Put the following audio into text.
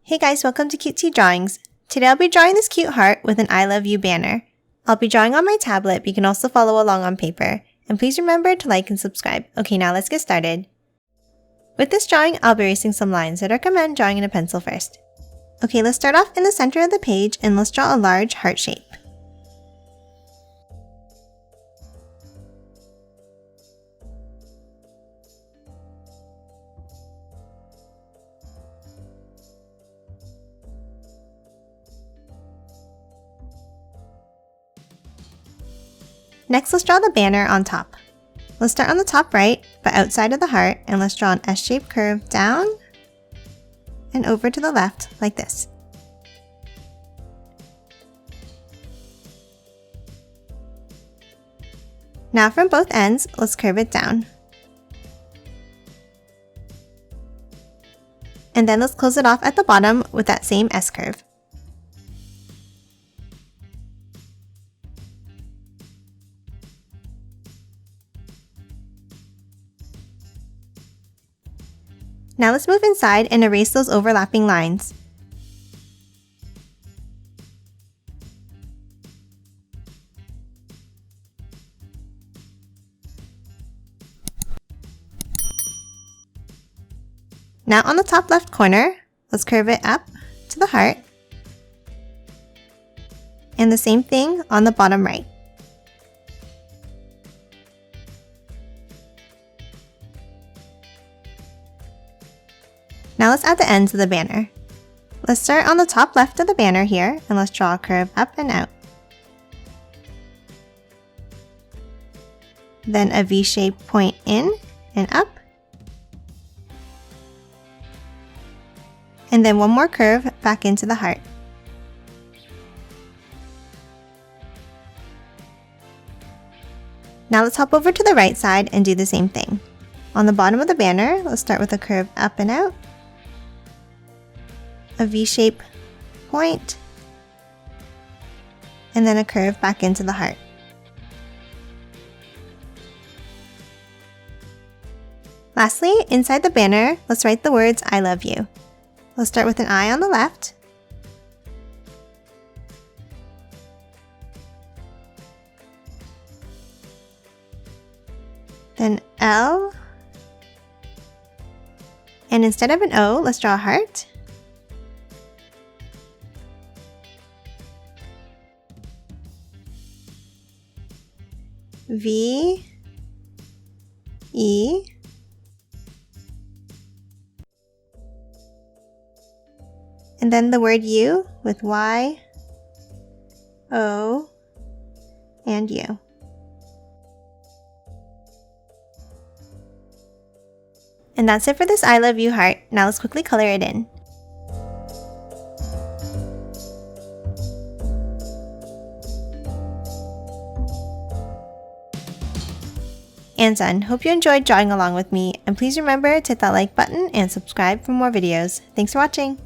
Hey guys, welcome to Cute Tea Drawings. Today I'll be drawing this cute heart with an I love you banner. I'll be drawing on my tablet, but you can also follow along on paper. And please remember to like and subscribe. Okay, now let's get started. With this drawing, I'll be erasing some lines. I'd recommend drawing in a pencil first. Okay, let's start off in the center of the page and let's draw a large heart shape. Next, let's draw the banner on top. Let's start on the top right, but outside of the heart, and let's draw an S-shaped curve down and over to the left, like this. Now from both ends, let's curve it down. And then let's close it off at the bottom with that same S-curve. Now let's move inside and erase those overlapping lines. Now on the top left corner, let's curve it up to the heart. And the same thing on the bottom right. Now let's add the ends of the banner. Let's start on the top left of the banner here, and let's draw a curve up and out. Then a V-shaped point in and up. And then one more curve back into the heart. Now let's hop over to the right side and do the same thing. On the bottom of the banner, let's start with a curve up and out. A V-shape point, and then a curve back into the heart. Lastly, inside the banner, let's write the words I love you. Let's start with an I on the left, then L, and instead of an O, let's draw a heart. V, E, and then the word you with Y, O, and U. And that's it for this I love you heart. Now let's quickly color it in. And done. Hope you enjoyed drawing along with me, and please remember to hit that like button and subscribe for more videos. Thanks for watching!